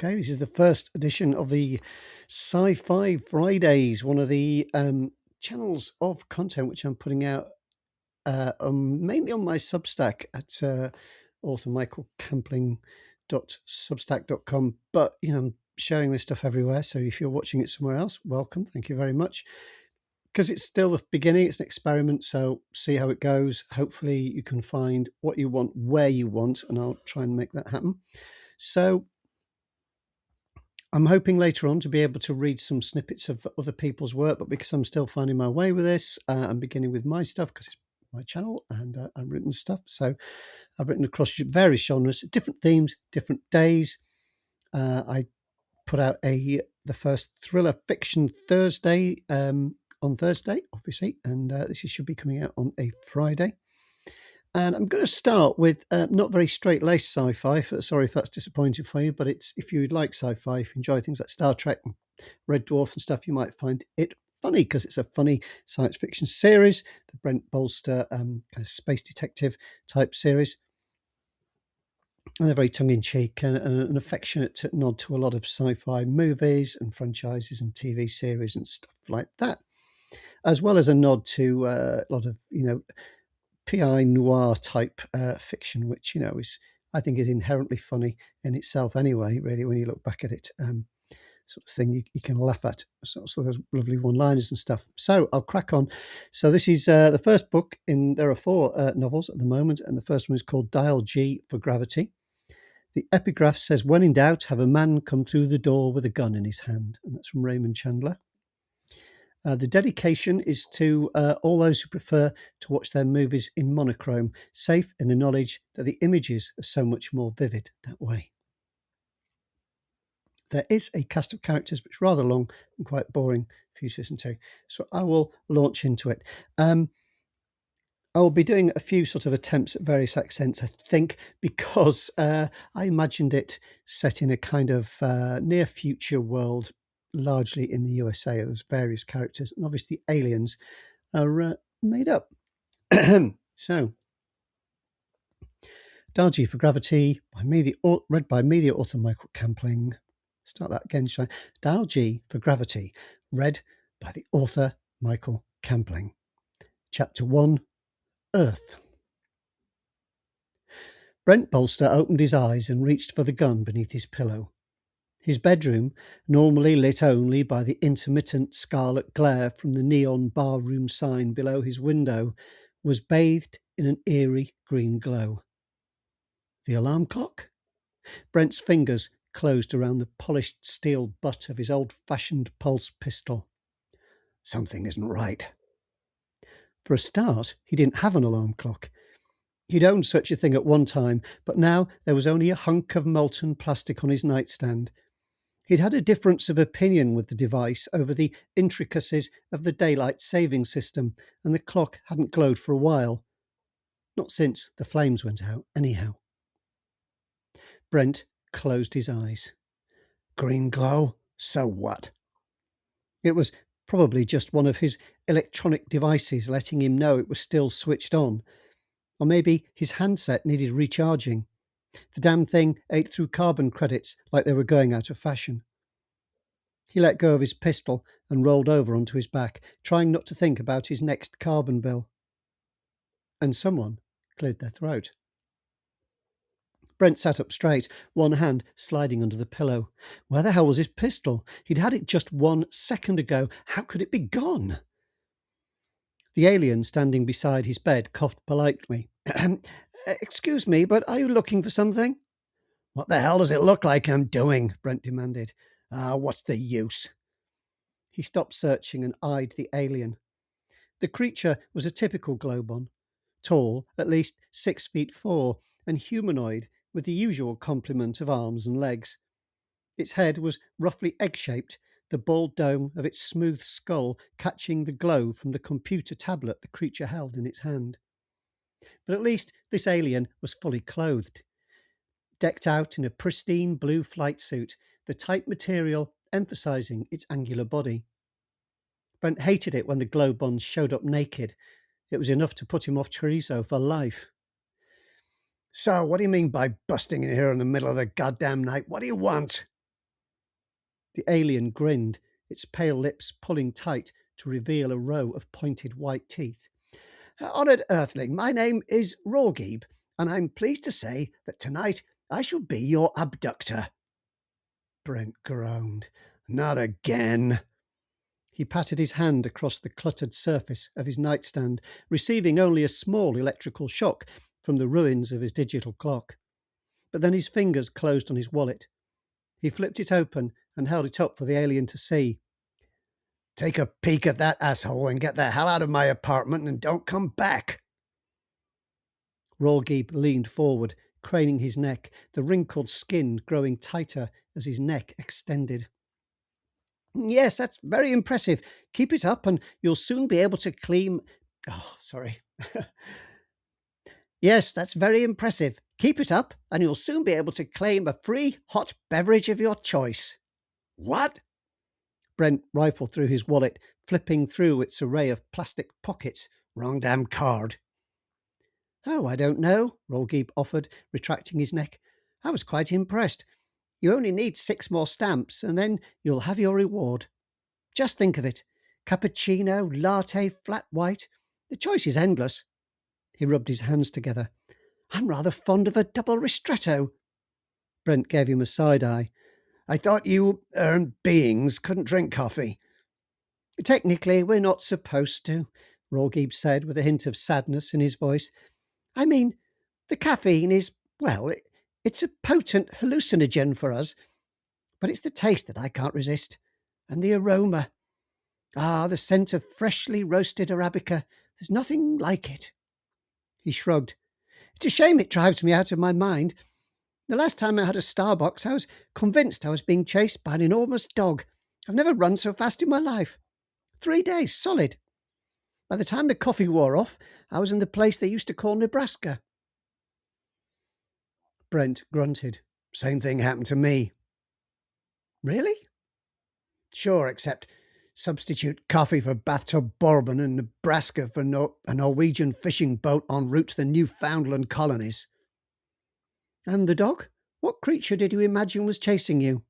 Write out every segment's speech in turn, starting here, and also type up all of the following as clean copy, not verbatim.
Okay, this is the first edition of the SciFi Fridays, one of the channels of content which I'm putting out mainly on my Substack at authormichaelcampling.substack.com. But, I'm sharing this stuff everywhere. So if you're watching it somewhere else, welcome. Thank you very much. Because it's still the beginning, it's an experiment. So see how it goes. Hopefully you can find what you want, where you want, and I'll try and make that happen. So I'm hoping later on to be able to read some snippets of other people's work, but because I'm still finding my way with this, I'm beginning with my stuff because it's my channel and I've written stuff. So I've written across various genres, different themes, different days. I put out the first thriller fiction Thursday on Thursday, obviously, and this should be coming out on a Friday. And I'm going to start with not very straight-laced sci-fi. Sorry if that's disappointing for you, but it's if you like sci-fi, if you enjoy things like Star Trek and Red Dwarf and stuff, you might find it funny because it's a funny science fiction series, the Brent Bolster kind of space detective type series. And a very tongue-in-cheek and an affectionate nod to a lot of sci-fi movies and franchises and TV series and stuff like that, as well as a nod to a lot of, PI noir type fiction, which, is, I think, is inherently funny in itself anyway, really, when you look back at it. Sort of thing you can laugh at. So those lovely one-liners and stuff. So I'll crack on. So this is the first book there are 4 novels at the moment, and the first one is called Dial G for Gravity. The epigraph says, "When in doubt, have a man come through the door with a gun in his hand." And that's from Raymond Chandler. The dedication is to all those who prefer to watch their movies in monochrome, safe in the knowledge that the images are so much more vivid that way. There is a cast of characters, but it's rather long and quite boring for you to listen to. So I will launch into it. I will be doing a few sort of attempts at various accents, I think, because I imagined it set in a kind of near future world, largely in the USA. There's various characters, and obviously aliens are made up. So, Dial G for Gravity, read by me, the author Michael Campling. Start that again, shall I? Dial G for Gravity, read by the author Michael Campling. Chapter 1, Earth. Brent Bolster opened his eyes and reached for the gun beneath his pillow. His bedroom, normally lit only by the intermittent scarlet glare from the neon barroom sign below his window, was bathed in an eerie green glow. The alarm clock? Brent's fingers closed around the polished steel butt of his old-fashioned pulse pistol. Something isn't right. For a start, he didn't have an alarm clock. He'd owned such a thing at one time, but now there was only a hunk of molten plastic on his nightstand. He'd had a difference of opinion with the device over the intricacies of the daylight saving system, and the clock hadn't glowed for a while. Not since the flames went out, anyhow. Brent closed his eyes. Green glow? So what? It was probably just one of his electronic devices letting him know it was still switched on. Or maybe his handset needed recharging. The damn thing ate through carbon credits like they were going out of fashion. He let go of his pistol and rolled over onto his back, trying not to think about his next carbon bill. And someone cleared their throat. Brent sat up straight, one hand sliding under the pillow. Where the hell was his pistol? He'd had it just 1 second ago. How could it be gone? The alien standing beside his bed coughed politely. Excuse me, but are you looking for something? What the hell does it look like I'm doing? Brent demanded. What's the use? He stopped searching and eyed the alien. The creature was a typical Globon, tall, at least 6'4", and humanoid, with the usual complement of arms and legs. Its head was roughly egg-shaped, the bald dome of its smooth skull catching the glow from the computer tablet the creature held in its hand. But at least this alien was fully clothed, decked out in a pristine blue flight suit, the tight material emphasizing its angular body. Brent hated it when the Globons showed up naked. It was enough to put him off chorizo for life. So, what do you mean by busting in here in the middle of the goddamn night? What do you want? The alien grinned, its pale lips pulling tight to reveal a row of pointed white teeth. Honoured Earthling, my name is Rawgeeb, and I'm pleased to say that tonight I shall be your abductor. Brent groaned. Not again. He patted his hand across the cluttered surface of his nightstand, receiving only a small electrical shock from the ruins of his digital clock. But then his fingers closed on his wallet. He flipped it open and held it up for the alien to see. Take a peek at that asshole and get the hell out of my apartment and don't come back. Rawgeeb leaned forward, craning his neck, the wrinkled skin growing tighter as his neck extended. Yes, that's very impressive. Keep it up and you'll soon be able to clean... Oh, sorry. Yes, that's very impressive. Keep it up and you'll soon be able to claim a free hot beverage of your choice. What? Brent rifled through his wallet, flipping through its array of plastic pockets. Wrong damn card. Oh, I don't know, Rawgeeb offered, retracting his neck. I was quite impressed. You only need 6 more stamps, and then you'll have your reward. Just think of it. Cappuccino, latte, flat white. The choice is endless. He rubbed his hands together. I'm rather fond of a double ristretto. Brent gave him a side eye. I thought you, beings couldn't drink coffee. Technically, we're not supposed to, Rawgeeb said with a hint of sadness in his voice. I mean, the caffeine is, well, it's a potent hallucinogen for us, but it's the taste that I can't resist, and the aroma. Ah, the scent of freshly roasted Arabica. There's nothing like it. He shrugged. It's a shame it drives me out of my mind. The last time I had a Starbucks, I was convinced I was being chased by an enormous dog. I've never run so fast in my life. 3 days, solid. By the time the coffee wore off, I was in the place they used to call Nebraska. Brent grunted. Same thing happened to me. Really? Sure, except substitute coffee for bathtub bourbon and Nebraska for a Norwegian fishing boat en route to the Newfoundland colonies. And the dog? What creature did you imagine was chasing you?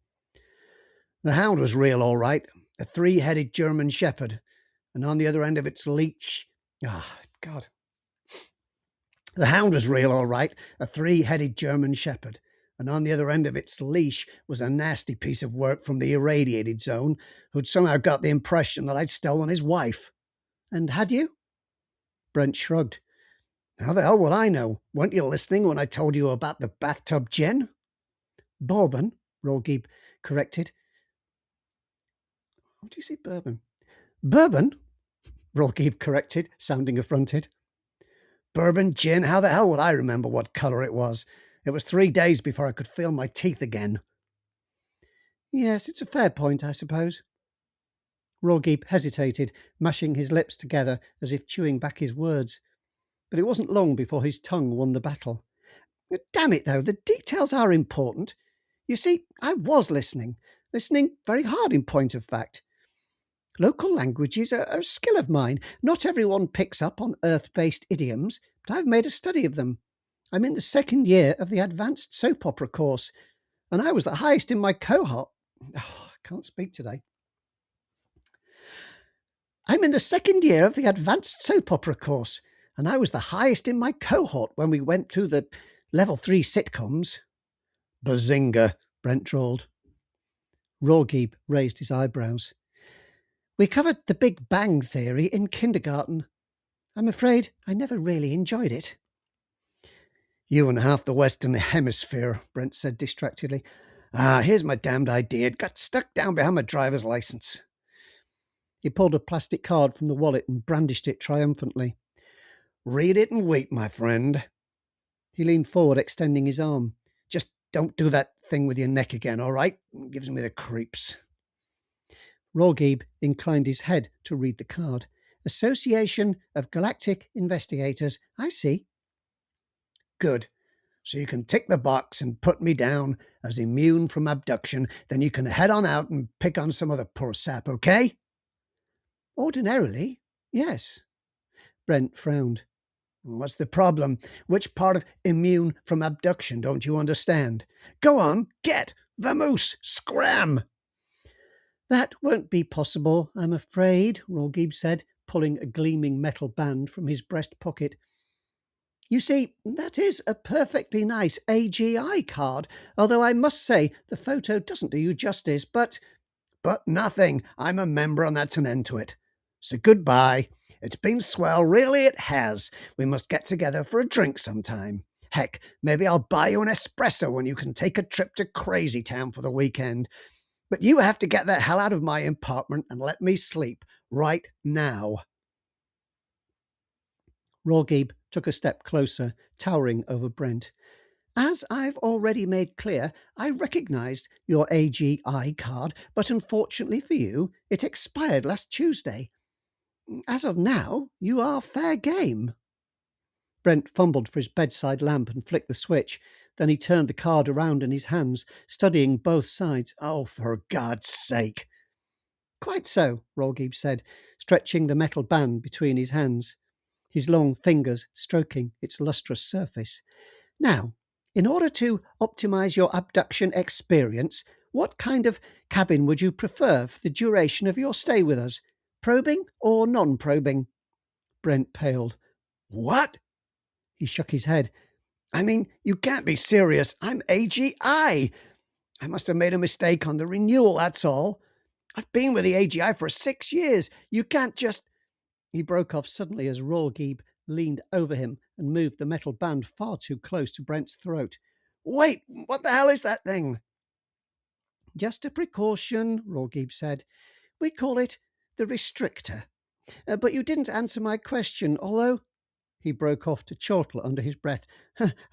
The hound was real, all right. A 3-headed German shepherd. And on the other end of its leash... God. The hound was real, all right. A 3-headed German shepherd. And on the other end of its leash was a nasty piece of work from the irradiated zone who'd somehow got the impression that I'd stolen his wife. And had you? Brent shrugged. How the hell would I know? Weren't you listening when I told you about the bathtub gin? Bourbon, Rawgeeb corrected. What do you say, bourbon? Bourbon? Rawgeeb corrected, sounding affronted. Bourbon, gin, how the hell would I remember what colour it was? It was 3 days before I could feel my teeth again. Yes, it's a fair point, I suppose. Rawgeeb hesitated, mashing his lips together as if chewing back his words. But it wasn't long before his tongue won the battle. Damn it, though, the details are important. You see, I was listening very hard in point of fact. Local languages are a skill of mine. Not everyone picks up on Earth-based idioms, but I've made a study of them. I'm in the 2nd year of the advanced soap opera course, and I was the highest in my cohort. I can't speak today. I'm in the 2nd year of the advanced soap opera course, and I was the highest in my cohort when we went through the level 3 sitcoms. Bazinga, Brent drawled. Rawgeeb raised his eyebrows. We covered the Big Bang Theory in kindergarten. I'm afraid I never really enjoyed it. You and half the Western Hemisphere, Brent said distractedly. Here's my damned idea. It got stuck down behind my driver's license. He pulled a plastic card from the wallet and brandished it triumphantly. Read it and wait, my friend. He leaned forward, extending his arm. Just don't do that thing with your neck again, all right? It gives me the creeps. Rawgeeb inclined his head to read the card. Association of Galactic Investigators. I see. Good. So you can tick the box and put me down as immune from abduction. Then you can head on out and pick on some other poor sap, okay? Ordinarily, yes. Brent frowned. What's the problem? Which part of immune from abduction don't you understand? Go on, get! Vamoose! Scram! That won't be possible, I'm afraid, Rawgib said, pulling a gleaming metal band from his breast pocket. You see, that is a perfectly nice AGI card, although I must say the photo doesn't do you justice, but... But nothing. I'm a member and that's an end to it. So goodbye. It's been swell, really it has. We must get together for a drink sometime. Heck, maybe I'll buy you an espresso when you can take a trip to Crazy Town for the weekend. But you have to get the hell out of my apartment and let me sleep right now. Rawgib took a step closer, towering over Brent. As I've already made clear, I recognised your AGI card, but unfortunately for you, it expired last Tuesday. As of now, you are fair game. Brent fumbled for his bedside lamp and flicked the switch. Then he turned the card around in his hands, studying both sides. Oh, for God's sake! Quite so, Rawgib said, stretching the metal band between his hands, his long fingers stroking its lustrous surface. Now, in order to optimize your abduction experience, what kind of cabin would you prefer for the duration of your stay with us? Probing or non-probing? Brent paled. What? He shook his head. I mean, you can't be serious. I'm AGI. I must have made a mistake on the renewal, that's all. I've been with the AGI for 6 years. You can't just... He broke off suddenly as Rawgib leaned over him and moved the metal band far too close to Brent's throat. Wait, what the hell is that thing? Just a precaution, Rawgib said. We call it the restrictor. But you didn't answer my question, although... He broke off to chortle under his breath.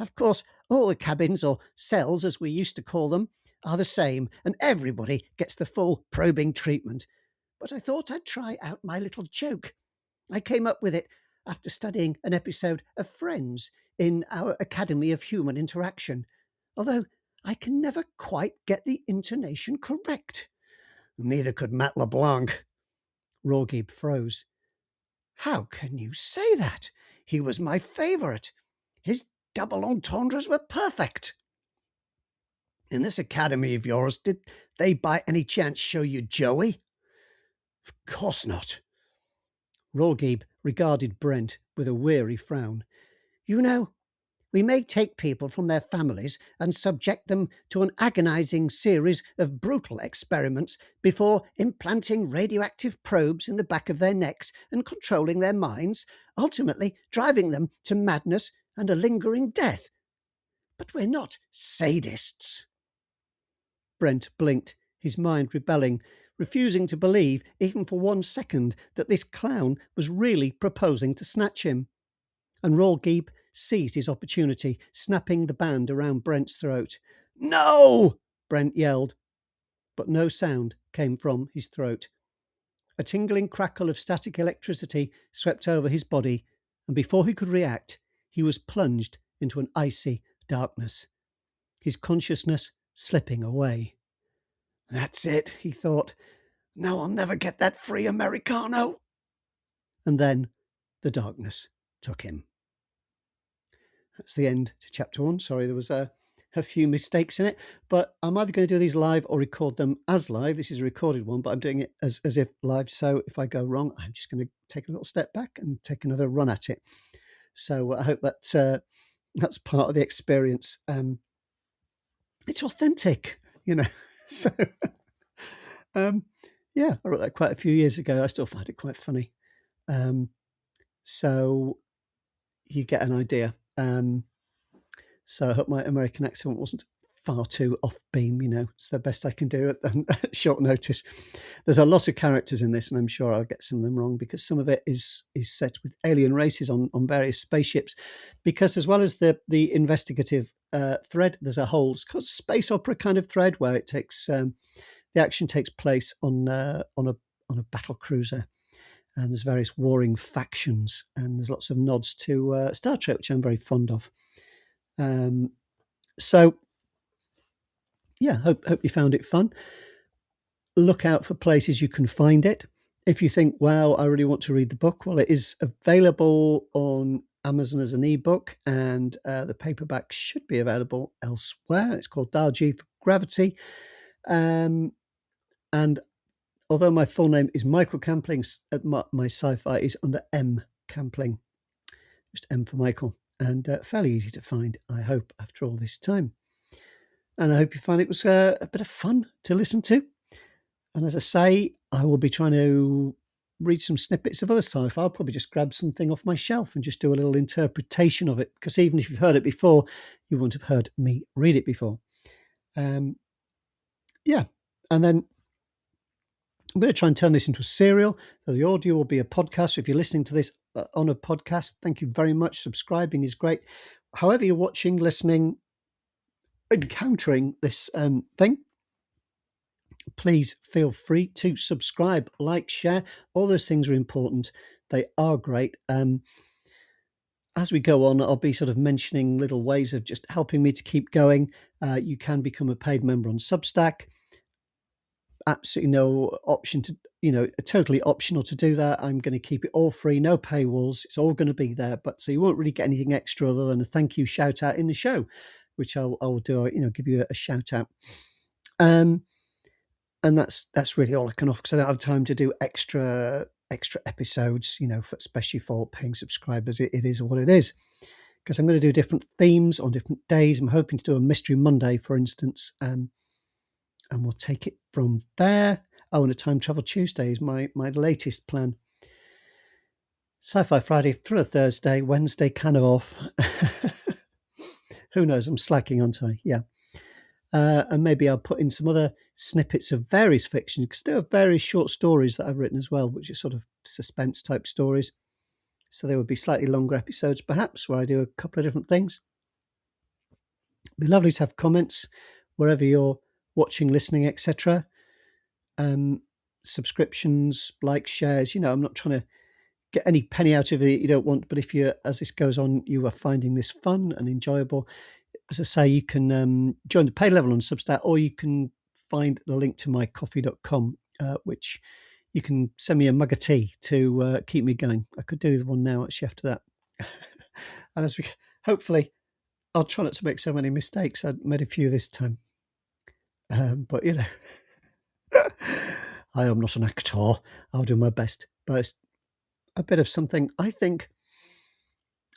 Of course, all the cabins, or cells as we used to call them, are the same, and everybody gets the full probing treatment. But I thought I'd try out my little joke. I came up with it after studying an episode of Friends in our Academy of Human Interaction, although I can never quite get the intonation correct. Neither could Matt LeBlanc. Rawgib froze. How can you say that? He was my favourite. His double entendres were perfect. In this academy of yours, did they by any chance show you Joey? Of course not. Rawgib regarded Brent with a weary frown. You know, we may take people from their families and subject them to an agonizing series of brutal experiments before implanting radioactive probes in the back of their necks and controlling their minds, ultimately driving them to madness and a lingering death. But we're not sadists. Brent blinked, his mind rebelling, refusing to believe, even for 1 second, that this clown was really proposing to snatch him. And Rawgib seized his opportunity, snapping the band around Brent's throat. No! Brent yelled, but no sound came from his throat. A tingling crackle of static electricity swept over his body, and before he could react, he was plunged into an icy darkness, his consciousness slipping away. That's it, he thought. Now I'll never get that free Americano. And then the darkness took him. That's the end to chapter 1. Sorry, there was a few mistakes in it, but I'm either going to do these live or record them as live. This is a recorded one, but I'm doing it as if live. So if I go wrong, I'm just going to take a little step back and take another run at it. So I hope that that's part of the experience. It's authentic, you know. So yeah, I wrote that quite a few years ago. I still find it quite funny. So you get an idea. So I hope my American accent wasn't far too off beam, you know. It's the best I can do at short notice. There's a lot of characters in this, and I'm sure I'll get some of them wrong because some of it is set with alien races on various spaceships. Because as well as the investigative thread, there's a whole space opera kind of thread where it takes the action takes place on a battle cruiser. And there's various warring factions, and there's lots of nods to Star Trek, which I'm very fond of. So, yeah, hope you found it fun. Look out for places you can find it. If you think, wow, I really want to read the book, well, it is available on Amazon as an ebook, and the paperback should be available elsewhere. It's called Dial G for Gravity. And although my full name is Michael Campling, my SciFi is under M Campling, just M for Michael, and fairly easy to find, I hope, after all this time. And I hope you find it was a bit of fun to listen to. And as I say, I will be trying to read some snippets of other sci-fi. I'll probably just grab something off my shelf and just do a little interpretation of it, because even if you've heard it before, you wouldn't have heard me read it before. Yeah, and then I'm going to try and turn this into a serial. So the audio will be a podcast. So if you're listening to this on a podcast, thank you very much. Subscribing is great. However you're watching, listening, encountering this thing, please feel free to subscribe, like, share. All those things are important. They are great. As we go on, I'll be sort of mentioning little ways of just helping me to keep going. You can become a paid member on Substack. Absolutely no option to, totally optional to do that. I'm going to keep it all free, no paywalls. It's all going to be there, but so you won't really get anything extra other than a thank you shout out in the show, which I'll do. Give you a shout out. And that's really all I can offer, because I don't have time to do extra episodes, especially for paying subscribers. It is what it is, because I'm going to do different themes on different days. I'm hoping to do a Mystery Monday, for instance, and we'll take it from there. Oh, and a Time Travel Tuesday is my latest plan. Sci-Fi Friday through a Thursday, Wednesday kind of off. Who knows? I'm slacking, aren't I? Yeah. And maybe I'll put in some other snippets of various fiction, because there are various short stories that I've written as well, which are sort of suspense type stories. So there would be slightly longer episodes, perhaps, where I do a couple of different things. It'd be lovely to have comments wherever you're watching, listening, etc. Subscriptions, likes, shares. I'm not trying to get any penny out of it you don't want, but if you, as this goes on, you are finding this fun and enjoyable, as I say, you can join the paid level on Substack, or you can find the link to mycoffee.com, which you can send me a mug of tea to keep me going. I could do the one now, actually, after that. And as we, hopefully, I'll try not to make so many mistakes. I made a few this time. But, I am not an actor. I'll do my best. But it's a bit of something, I think,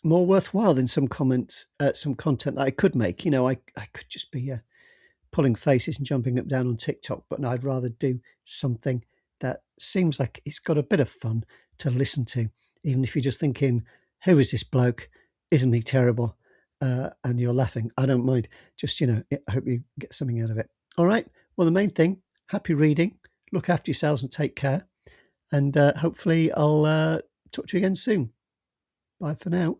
more worthwhile than some content that I could make. I could just be pulling faces and jumping up and down on TikTok, but no, I'd rather do something that seems like it's got a bit of fun to listen to, even if you're just thinking, who is this bloke? Isn't he terrible? And you're laughing. I don't mind. Just, I hope you get something out of it. All right. Well, the main thing, happy reading. Look after yourselves and take care. And hopefully I'll talk to you again soon. Bye for now.